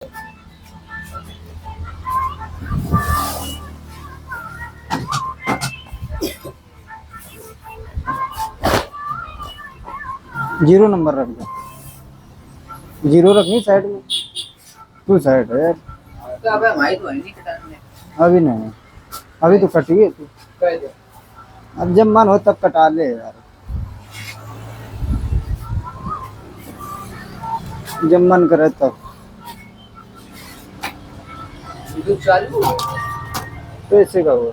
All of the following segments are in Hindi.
जीरो नंबर रख दो, जीरो रखनी साइड में। टू साइड है तो अब हमारी तो नहीं कटाने। अभी नहीं, अभी तो कटिए तू। अब जब मन हो तब कटा ले यार, जब मन करे तब। चालू तो ऐसे का हुआ।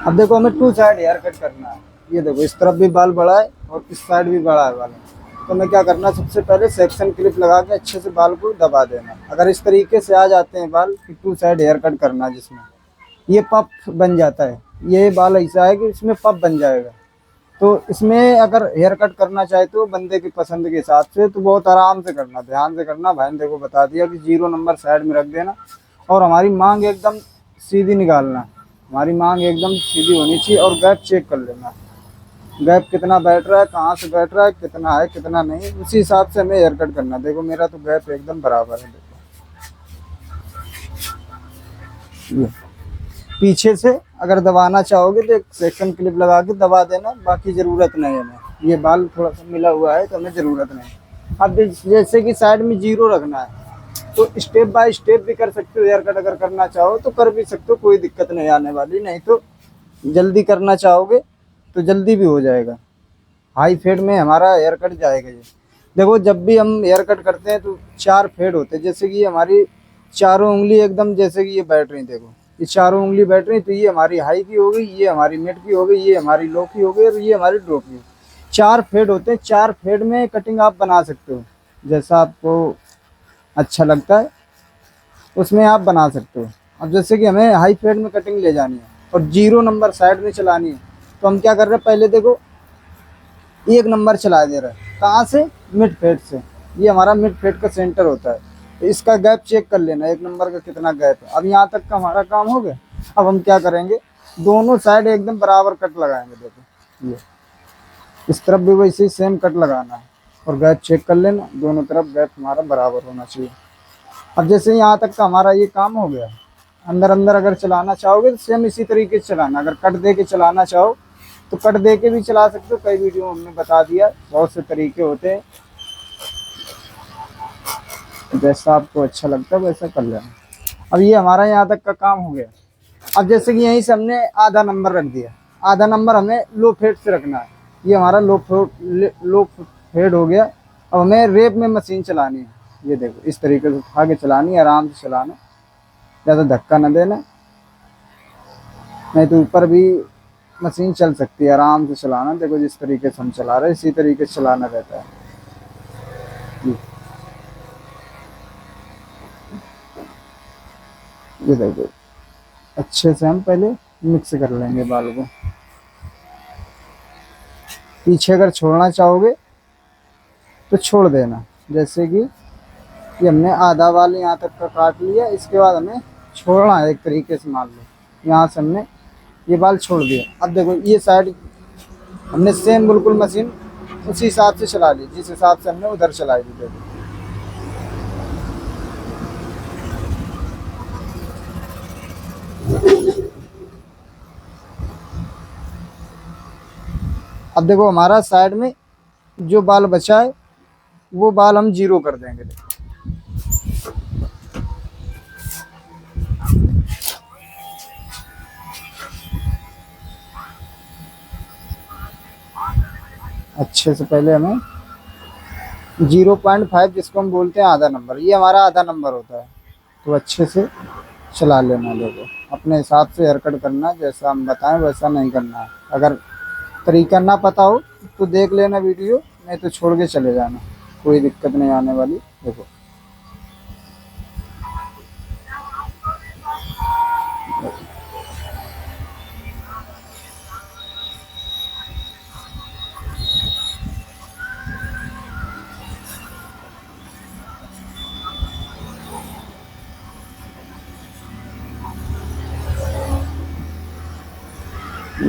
अब देखो हमें टू साइड हेयर कट करना है। ये देखो इस तरफ भी बाल बड़ा है और इस साइड भी बड़ा है बाल। तो हमें क्या करना है, सबसे पहले सेक्शन क्लिप लगा के अच्छे से बाल को दबा देना। अगर इस तरीके से आ जाते हैं बाल कि टू साइड हेयर कट करना, जिसमें ये पफ बन जाता है, ये बाल ऐसा है कि इसमें पफ बन जाएगा। तो इसमें अगर हेयर कट करना चाहे तो बंदे की पसंद के हिसाब से तो बहुत आराम से करना, ध्यान से करना। भाई ने देखो बता दिया कि जीरो नंबर साइड में रख देना और हमारी मांग एकदम सीधी निकालना। हमारी मांग एकदम सीधी होनी चाहिए और गैप चेक कर लेना, गैप कितना बैठ रहा है, कहाँ से बैठ रहा है, कितना है कितना नहीं, उसी हिसाब से हमें हेयर कट करना। देखो मेरा तो गैप एकदम बराबर है। देखो ये पीछे से अगर दबाना चाहोगे तो एक सेक्शन क्लिप लगा के दबा देना, बाकी ज़रूरत नहीं है हमें। ये बाल थोड़ा सा मिला हुआ है तो हमें ज़रूरत नहीं। अब जैसे कि साइड में जीरो रखना है तो स्टेप बाय स्टेप भी कर सकते हो हेयर कट। अगर करना चाहो तो कर भी सकते हो, कोई दिक्कत नहीं आने वाली। नहीं तो जल्दी करना चाहोगे तो जल्दी भी हो जाएगा। हाई फेड में हमारा हेयर कट जाएगा। ये देखो जब भी हम हेयर कट करते हैं तो 4 फेड होते हैं। जैसे कि हमारी चारों उंगली एकदम जैसे कि ये बैठ रही, देखो ये चारों उंगली बैठ रही, तो ये हमारी हाई की हो गई, ये हमारी मिड की हो गई, ये हमारी लो की हो गई और ये हमारी ड्रॉप की। 4 फेड होते हैं, 4 फेड में कटिंग आप बना सकते हो, जैसा आपको अच्छा लगता है उसमें आप बना सकते हो। अब जैसे कि हमें हाई फेड में कटिंग ले जानी है और जीरो नंबर साइड में चलानी है, तो हम क्या कर रहे हैं, पहले देखो 1 नंबर चला दे रहा है, कहाँ से, मिड फेड से। ये हमारा मिड फेड का सेंटर होता है, तो इसका गैप चेक कर लेना 1 नंबर का कितना गैप है। अब यहाँ तक का हमारा काम हो गया। अब हम क्या करेंगे, दोनों साइड एकदम बराबर कट लगाएंगे। देखो ये इस तरफ भी वैसे ही सेम कट लगाना है और गैप चेक कर लेना, दोनों तरफ गैप हमारा बराबर होना चाहिए। अब जैसे यहाँ तक का हमारा ये काम हो गया, अंदर अंदर अगर चलाना चाहोगे तो सेम इसी तरीके से चलाना। अगर कट दे के चलाना चाहो तो कट दे के भी चला सकते हो, कई वीडियो हमने बता दिया, बहुत से तरीके होते हैं, जैसा आपको अच्छा लगता है वैसा कर लेना। अब ये हमारा यहाँ तक का काम हो गया। अब जैसे कि यहीं से हमने आधा नंबर रख दिया, आधा नंबर हमें लो फेड से रखना है। ये हमारा लो फेड हो गया। अब हमें रेप में मशीन चलानी है। ये देखो इस तरीके से उठा के चलानी है, आराम से चलाना, ज़्यादा धक्का न देना, नहीं तो ऊपर भी मशीन चल सकती है। आराम से चलाना, देखो जिस तरीके से हम चला रहे हैं इसी तरीके से चलाना रहता है। ये देखो अच्छे से हम पहले मिक्स कर लेंगे बाल को। पीछे अगर छोड़ना चाहोगे तो छोड़ देना, जैसे कि ये हमने आधा बाल यहाँ तक का काट लिया, इसके बाद हमें छोड़ना है एक तरीके से। मान लो यहाँ से हमने ये बाल छोड़ दिया। अब देखो ये साइड हमने सेम बिल्कुल मशीन उसी हिसाब से चला ली जिस हिसाब से हमने उधर चलाई थी। देखो अब देखो हमारा साइड में जो बाल बचा है वो बाल हम जीरो कर देंगे। देखो अच्छे से पहले हमें 0.5 जिसको हम बोलते हैं आधा नंबर, ये हमारा आधा नंबर होता है, तो अच्छे से चला लेना। देखो अपने हिसाब से हेयर कट करना, जैसा हम बताएं वैसा नहीं करना है। अगर तरीका ना पता हो तो देख लेना वीडियो, नहीं तो छोड़ के चले जाना, कोई दिक्कत नहीं आने वाली। देखो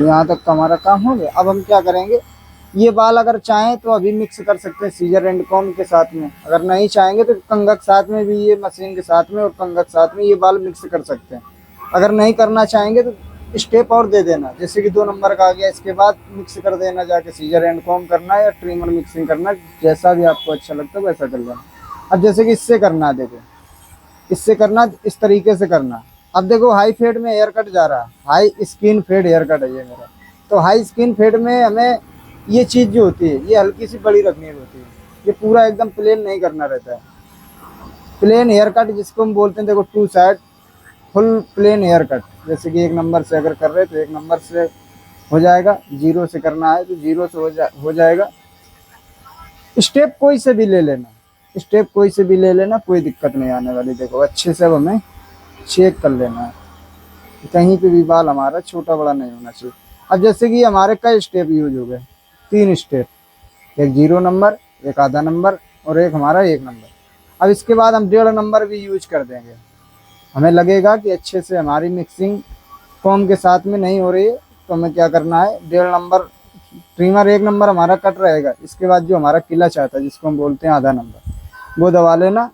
यहाँ तक का हमारा काम हो गया। अब हम क्या करेंगे, ये बाल अगर चाहें तो अभी मिक्स कर सकते हैं सीजर एंड कॉम के साथ में, अगर नहीं चाहेंगे तो कंघा के साथ में भी, ये मशीन के साथ में और कंघा के साथ में ये बाल मिक्स कर सकते हैं। अगर नहीं करना चाहेंगे तो स्टेप और दे देना, जैसे कि 2 नंबर का आ गया, इसके बाद मिक्स कर देना, जाके सीजर एंड कॉम करना या ट्रिमर मिक्सिंग करना, जैसा भी आपको अच्छा लगता है वैसा कर लेना। अब जैसे कि इससे करना है, देखो इससे करना, इस तरीके से करना। अब देखो हाई फेड में हेयर कट जा रहा है, high skin fade hair cut है ये मेरा। तो हाई स्किन फेड में हमें ये चीज़ जो होती है ये हल्की सी बड़ी रखनी होती है, ये पूरा एकदम प्लेन नहीं करना रहता है। प्लेन हेयर कट जिसको हम बोलते हैं, देखो 2 side full plain hair cut, जैसे कि 1 नंबर से अगर कर रहे तो 1 नंबर से हो जाएगा, 0 से करना है तो 0 से हो जाएगा। स्टेप कोई से भी ले लेना, स्टेप कोई से भी ले लेना, कोई दिक्कत नहीं आने वाली। देखो अच्छे से अब हमें चेक कर लेना है, कहीं पे भी बाल हमारा छोटा बड़ा नहीं होना चाहिए। अब जैसे कि हमारे कई स्टेप यूज हो गए, 3 स्टेप, एक 0 नंबर, एक आधा नंबर और एक हमारा 1 नंबर। अब इसके बाद हम 1.5 नंबर भी यूज कर देंगे। हमें लगेगा कि अच्छे से हमारी मिक्सिंग फॉर्म के साथ में नहीं हो रही है तो हमें क्या करना है, 1.5 नंबर ट्रिमर, 1 नंबर हमारा कट रहेगा, इसके बाद जो हमारा किला चाहता है जिसको हम बोलते हैं आधा नंबर, वो दबा लेना,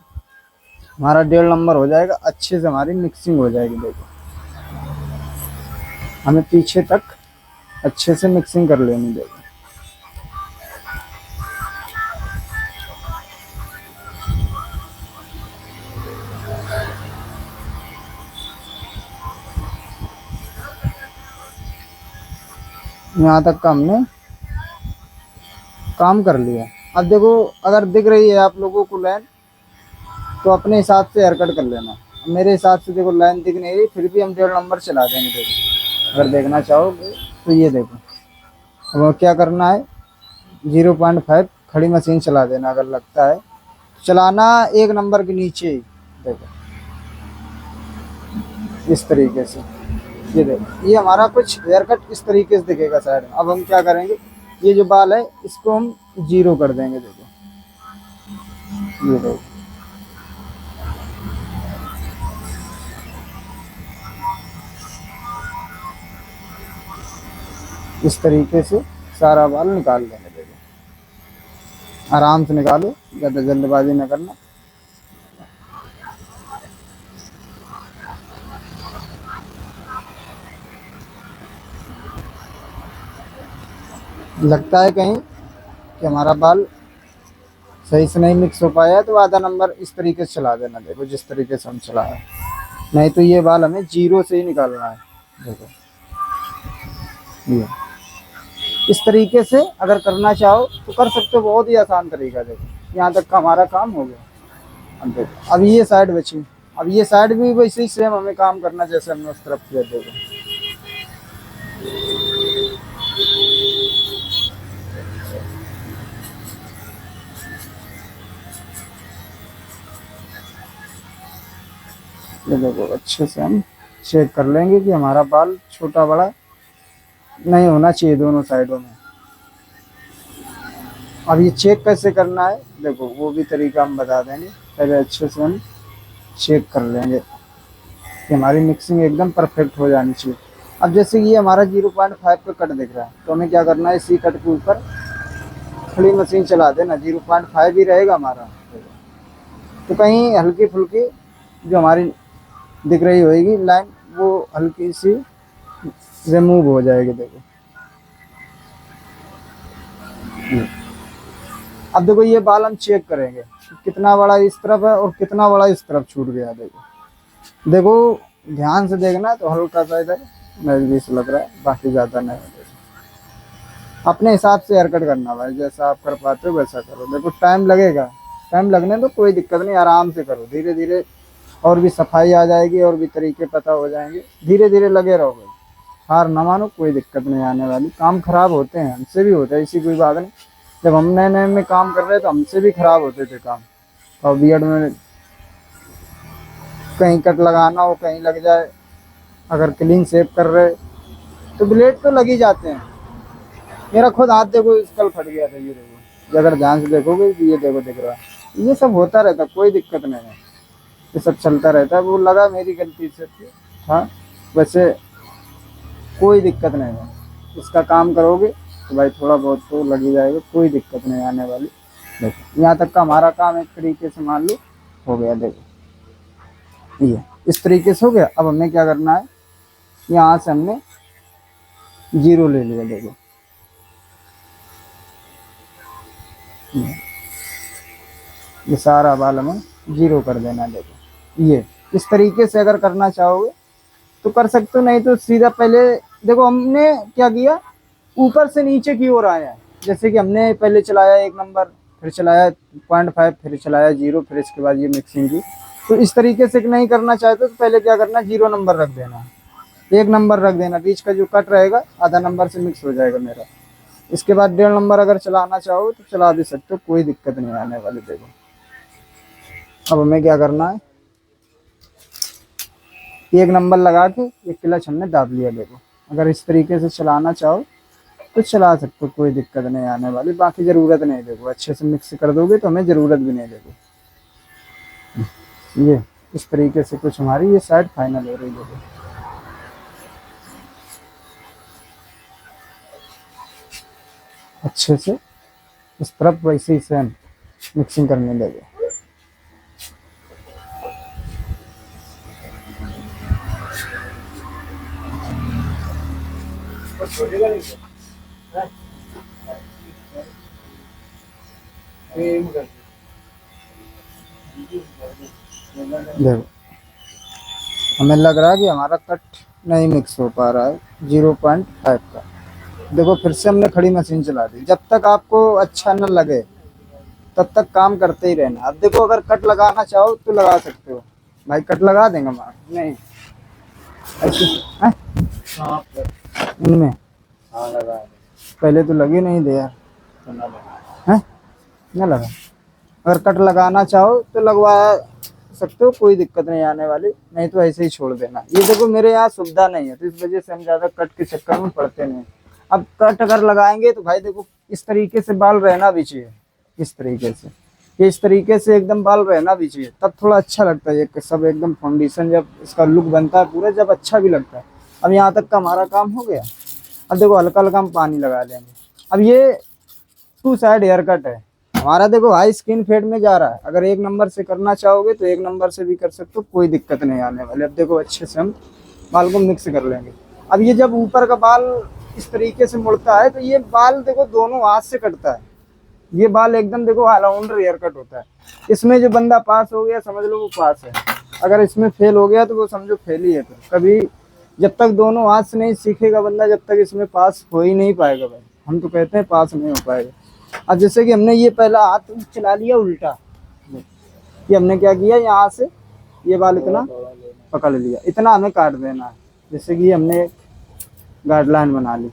हमारा 1.5 नंबर हो जाएगा, अच्छे से हमारी मिक्सिंग हो जाएगी। देखो हमें पीछे तक अच्छे से मिक्सिंग कर लेनी। देखो यहाँ तक का हमने काम कर लिया। अब देखो अगर दिख रही है आप लोगों को लाइन तो अपने हिसाब से हेयर कट कर लेना। मेरे हिसाब से देखो लाइन दिख नहीं रही, फिर भी हम 1.5 नंबर चला देंगे। देखो अगर देखना चाहोगे तो ये देखो, अब क्या करना है, 0.5 खड़ी मशीन चला देना अगर लगता है, चलाना 1 नंबर के नीचे ही। देखो इस तरीके से, ये देखो ये हमारा कुछ हेयर कट इस तरीके से दिखेगा साइड में। अब हम क्या करेंगे, ये जो बाल है इसको हम 0 कर देंगे। देखो ये देखो इस तरीके से सारा बाल निकाल देंगे। देखो आराम से निकालो, ज़्यादा जल्दबाजी न करना। लगता है कहीं कि हमारा बाल सही से नहीं मिक्स हो पाया है तो आधा नंबर इस तरीके से चला देना। देखो जिस तरीके से हम चलाए, नहीं तो ये बाल हमें 0 से ही निकालना है। देखो ये इस तरीके से अगर करना चाहो तो कर सकते हो, बहुत ही आसान तरीका। देखो यहाँ तक का हमारा काम हो गया। अब देखो अब ये साइड बची, अब ये साइड भी वैसे ही सेम हमें काम करना जैसे हमने उस तरफ किया। देखो ये देखो अच्छे से हम चेक कर लेंगे कि हमारा बाल छोटा बड़ा नहीं होना चाहिए दोनों साइडों में। अब ये चेक कैसे करना है देखो वो भी तरीका हम बता देंगे, पहले अच्छे से हम चेक कर लेंगे कि हमारी मिक्सिंग एकदम परफेक्ट हो जानी चाहिए। अब जैसे ये हमारा 0.5 पे कट दिख रहा है तो हमें क्या करना है, इसी कट के ऊपर खड़ी मशीन चला देना, 0.5 ही रहेगा हमारा। तो कहीं हल्की फुल्की जो हमारी दिख रही होगी लाइन वो हल्की सी रिमूव हो जाएगी। देखो अब देखो ये बाल हम चेक करेंगे कितना बड़ा इस तरफ है और कितना बड़ा इस तरफ छूट गया। देखो देखो ध्यान से देखना तो हल्का सा इधर नजदीक लग रहा है, बाकी ज़्यादा नहीं है। अपने हिसाब से हेयर कट करना भाई, जैसा आप कर पाते हो वैसा करो। देखो टाइम लगेगा, टाइम लगने तो कोई दिक्कत नहीं, आराम से करो, धीरे धीरे और भी सफाई आ जाएगी और भी तरीके पता हो जाएंगे। धीरे धीरे लगे रहो भाई, हार ना मानो, कोई दिक्कत नहीं आने वाली। काम खराब होते हैं, हमसे भी होता है, ऐसी कोई बात नहीं। जब हम नए नए में काम कर रहे तो हमसे भी खराब होते थे काम, और बियड में कहीं कट लगाना हो कहीं लग जाए, अगर क्लीन शेव कर रहे तो ब्लेड तो लग ही जाते हैं। मेरा खुद हाथ देखो इस कल फट गया था, ये देखो, अगर ध्यान से देखोगे ये देखो दिख रहा है। ये सब होता रहता, कोई दिक्कत नहीं है, ये सब चलता रहता है। वो लगा मेरी गलती से था, वैसे कोई दिक्कत नहीं है। इसका काम करोगे तो भाई थोड़ा बहुत तो लग ही जाएगा, कोई दिक्कत नहीं आने वाली। देखो यहाँ तक का हमारा काम एक तरीके से मान लो हो गया। देखो ये इस तरीके से हो गया। अब हमें क्या करना है, यहाँ से हमने 0 ले लिया। देखो ये सारा बाल हमें 0 कर देना है। देखो ये इस तरीके से अगर करना चाहोगे तो कर सकते हो, नहीं तो सीधा पहले देखो हमने क्या किया, ऊपर से नीचे की ओर आया है। जैसे कि हमने पहले चलाया 1 नंबर, फिर चलाया 0.5, फिर चलाया 0, फिर इसके बाद ये मिक्सिंग की। तो इस तरीके से नहीं करना चाहते तो पहले क्या करना, 0 नंबर रख देना, 1 नंबर रख देना, बीच का जो कट रहेगा आधा नंबर से मिक्स हो जाएगा मेरा। इसके बाद 1.5 नंबर अगर चलाना चाहो तो चला भी सकते हो, कोई दिक्कत नहीं आने वाली। देखो अब हमें क्या करना है, 1 नंबर लगा के एक क्लच हमने दाब लिया। देखो अगर इस तरीके से चलाना चाहो तो चला सकते हो, कोई दिक्कत नहीं आने वाली। बाकी ज़रूरत नहीं, देखो अच्छे से मिक्स कर दोगे तो हमें ज़रूरत भी नहीं। देखो ये इस तरीके से कुछ हमारी ये साइड फाइनल हो रही है। देखो अच्छे से इस तरफ वैसे ही सेम मिक्सिंग करने लगे। देखो हमें लग रहा है कि हमारा कट नहीं मिक्स हो पा रहा है 0.5 का। देखो फिर से हमने खड़ी मशीन चला दी। जब तक आपको अच्छा न लगे तब तक काम करते ही रहना। अब देखो अगर कट लगाना चाहो तो लगा सकते हो, भाई कट लगा देंगे मार नहीं ऐसे हैं? इनमें पहले तो लगे नहीं दे यार, हैं न लगा। अगर कट लगाना चाहो तो लगवा सकते हो, कोई दिक्कत नहीं आने वाली, नहीं तो ऐसे ही छोड़ देना। ये देखो मेरे यहाँ सुविधा नहीं है तो इस वजह से हम ज़्यादा कट के चक्कर में पड़ते नहीं। अब कट अगर लगाएंगे तो भाई देखो इस तरीके से बाल रहना भी चाहिए, इस तरीके से, ये इस तरीके से एकदम बाल रहना भी चाहिए, तब थोड़ा अच्छा लगता है। ये सब एकदम फाउंडेशन जब इसका लुक बनता है पूरा, जब अच्छा भी लगता है। अब यहाँ तक का हमारा काम हो गया। अब देखो हल्का हल्का हम पानी लगा लेंगे। अब ये 2 साइड हेयर कट है हमारा। देखो हाई स्किन फेड में जा रहा है। अगर 1 नंबर से करना चाहोगे तो 1 नंबर से भी कर सकते हो, कोई दिक्कत नहीं आने वाली। अब देखो अच्छे से हम बाल को मिक्स कर लेंगे। अब ये जब ऊपर का बाल इस तरीके से मुड़ता है तो ये बाल देखो दोनों हाथ से कटता है। ये बाल एकदम देखो ऑलराउंडर हेयर कट होता है। इसमें जो बंदा पास हो गया समझ लो वो पास है, अगर इसमें फेल हो गया तो वो समझो फेल ही है। फिर कभी जब तक दोनों हाथ से नहीं सीखेगा बंदा, जब तक इसमें पास हो ही नहीं पाएगा भाई। हम तो कहते हैं पास नहीं हो पाएगा। अब जैसे कि हमने ये पहला हाथ चला लिया उल्टा, ये हमने क्या किया, यहाँ से ये बाल इतना पकड़ लिया, इतना हमें काट देना है। जैसे कि हमने गाइडलाइन बना ली,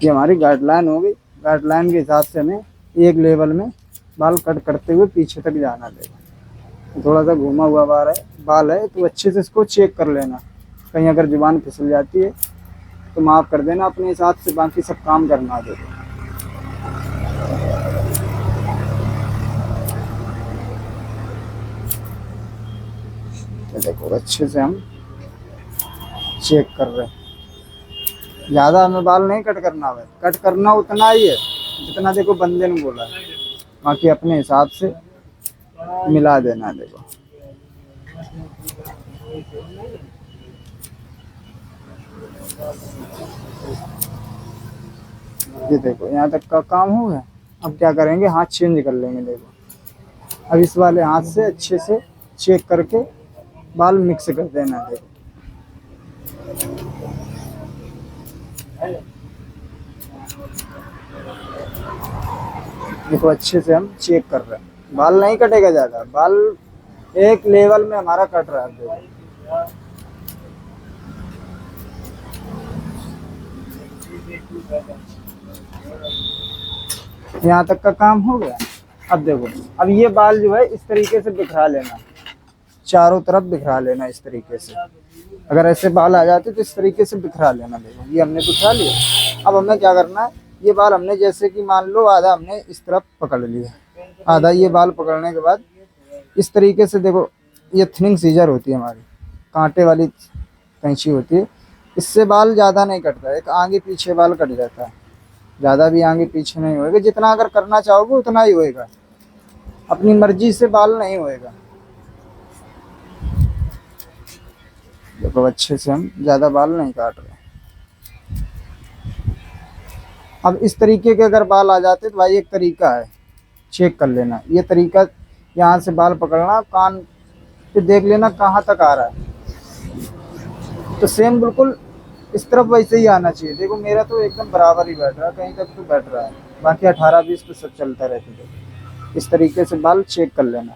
ये हमारी गाइडलाइन हो गई। गाइडलाइन के हिसाब से हमें एक लेवल में बाल कट करते हुए पीछे तक जाना देगा। थोड़ा सा घुमा हुआ बाल है तो अच्छे से इसको चेक कर लेना, कहीं अगर जुबान फिसल जाती है तो माफ़ कर देना, अपने हिसाब से बाकी सब काम करना देगा। देखो अच्छे से हम चेक कर रहे हैं। ज़्यादा हमें बाल नहीं कट करना है, कट करना उतना ही है जितना देखो बंदे ने बोला है, बाकी अपने हिसाब से मिला देना। देखो ये देखो यहाँ तक का काम हो गया। अब क्या करेंगे, हाथ चेंज कर लेंगे। देखो अब इस वाले हाथ से अच्छे से चेक करके बाल मिक्स कर देना है। देखो अच्छे से हम चेक कर रहे हैं, बाल नहीं कटेगा ज़्यादा, बाल एक लेवल में हमारा कट रहा है। देखो यहाँ तक का काम हो गया। अब देखो अब ये बाल जो है इस तरीके से बिखरा लेना, चारों तरफ बिखरा लेना इस तरीके से। अगर ऐसे बाल आ जाते तो इस तरीके से बिखरा लेना। देखो ये हमने बिखरा लिया। अब हमें क्या करना है, ये बाल हमने जैसे कि मान लो आधा हमने इस तरफ पकड़ लिया, आधा ये बाल पकड़ने के बाद इस तरीके से देखो, ये थिनिंग सीजर होती है हमारी, कांटे वाली कैंची होती है, इससे बाल ज़्यादा नहीं कटता है, एक आगे पीछे बाल कट जाता है, ज़्यादा भी आगे पीछे नहीं होएगा। जितना अगर करना चाहोगे उतना ही होएगा, अपनी मर्जी से बाल नहीं होएगा। देखो अच्छे से हम ज़्यादा बाल नहीं काट रहे। अब इस तरीके के अगर बाल आ जाते तो भाई एक तरीका है, चेक कर लेना। ये तरीका, यहाँ से बाल पकड़ना, कान पे देख लेना कहाँ तक आ रहा है, तो सेम बिल्कुल इस तरफ वैसे ही आना चाहिए। देखो मेरा तो एकदम बराबर ही बैठ रहा है, कहीं तक तो बैठ रहा है, बाकी 18-20 तो सब चलता रहता है। इस तरीके से बाल चेक कर लेना।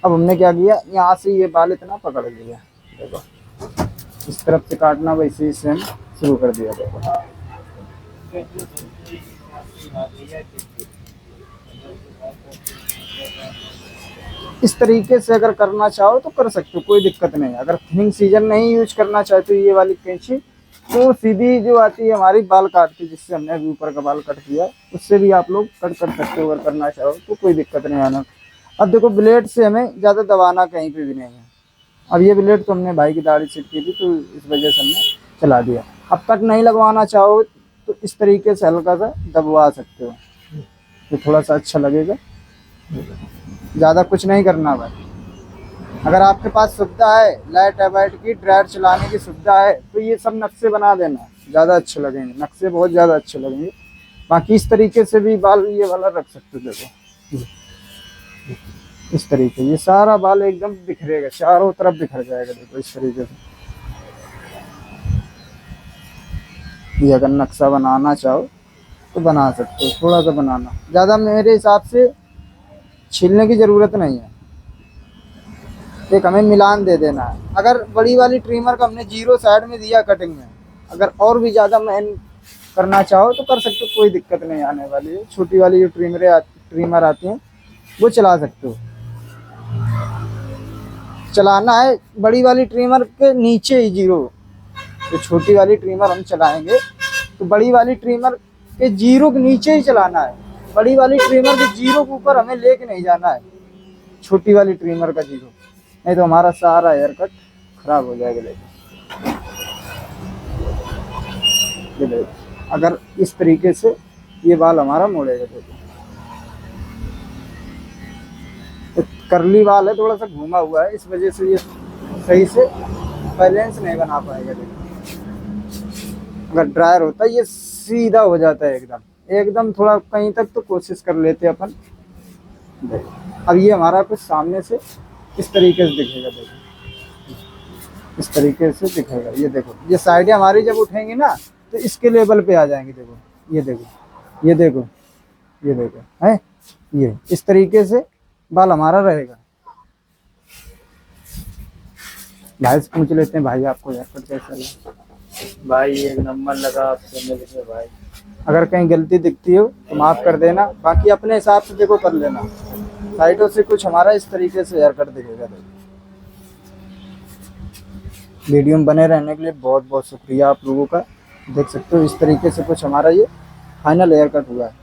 अब हमने क्या किया, यहाँ से ये बाल इतना पकड़ लिया, देखो इस तरफ से काटना, वैसे ही सेम शुरू कर दिया। देखो इस तरीके से अगर करना चाहो तो कर सकते हो, कोई दिक्कत नहीं। अगर थिनिंग सीजन नहीं यूज करना चाहते हो ये वाली कैंची, तो सीधी जो आती है हमारी बाल काटती, जिससे हमने अभी ऊपर का बाल कट किया, उससे भी आप लोग कट कर सकते हो। अगर करना चाहो तो कोई दिक्कत नहीं आना। अब देखो ब्लेड से हमें ज़्यादा दबाना कहीं पे भी नहीं है। अब ये ब्लेड तो हमने भाई की दाढ़ी छिटकी थी, तो इस वजह से हमने चला दिया। अब कट नहीं लगवाना चाहो तो इस तरीके से हल्का सा दबवा सकते हो, तो थोड़ा सा अच्छा लगेगा। ज़्यादा कुछ नहीं करना भाई। अगर आपके पास सुविधा है लाइट वाइट की, ड्रायर चलाने की सुविधा है, तो ये सब नक्शे बना देना, ज़्यादा अच्छे लगेंगे, नक्शे बहुत ज़्यादा अच्छे लगेंगे। बाकी इस तरीके से भी बाल ये वाला रख सकते हो। देखो इस तरीके, ये सारा बाल एकदम बिखरेगा, चारों तरफ बिखर जाएगा। देखो इस तरीके से ये अगर नक्शा बनाना चाहो तो बना सकते हो, थोड़ा सा बनाना, ज़्यादा मेरे हिसाब से छीलने की ज़रूरत नहीं है। एक हमें मिलान दे देना है। अगर बड़ी वाली ट्रिमर का हमने 0 साइड में दिया कटिंग में, अगर और भी ज़्यादा मेहनत करना चाहो तो कर सकते हो, कोई दिक्कत नहीं आने वाली है। छोटी वाली जो ट्रिमर आती हैं वो चला सकते हो। चलाना है बड़ी वाली ट्रिमर के नीचे ही 0, तो छोटी वाली ट्रिमर हम चलाएंगे तो बड़ी वाली ट्रिमर के 0 के नीचे ही चलाना है। बड़ी वाली ट्रिमर के 0 के ऊपर हमें लेके नहीं जाना है, छोटी वाली ट्रिमर का 0, नहीं तो हमारा सारा हेयर कट खराब हो जाएगा। देखो अगर इस तरीके से ये बाल हमारा मोड़ेगा। देखो तो करली बाल है, थोड़ा सा घूमा हुआ है, इस वजह से ये सही से बैलेंस नहीं बना पाएगा। देखो अगर ड्रायर होता है ये सीधा हो जाता है एकदम एकदम, थोड़ा कहीं तक तो कोशिश कर लेते हैं अपन। देखो अब ये हमारा कुछ सामने से इस तरीके से दिखेगा। देखो इस तरीके से दिखेगा। ये देखो ये साइडें हमारी जब उठेंगी ना तो इसके लेवल पे आ जाएंगी। देखो ये देखो ये देखो ये देखो है, ये इस तरीके से बाल हमारा रहेगा। भाई से पूछ लेते हैं, भाई आपको हेयर कट कैसा लगा? भाई एक नंबर लगा आपसे मेरे से भाई। अगर कहीं गलती दिखती हो तो माफ़ कर देना, बाकी अपने हिसाब से देखो कर लेना। साइडों से कुछ हमारा इस तरीके से हेयर कट दिखेगा। वीडियो में बने रहने के लिए बहुत बहुत शुक्रिया आप लोगों का। देख सकते हो इस तरीके से कुछ हमारा ये फाइनल हेयर कट हुआ है।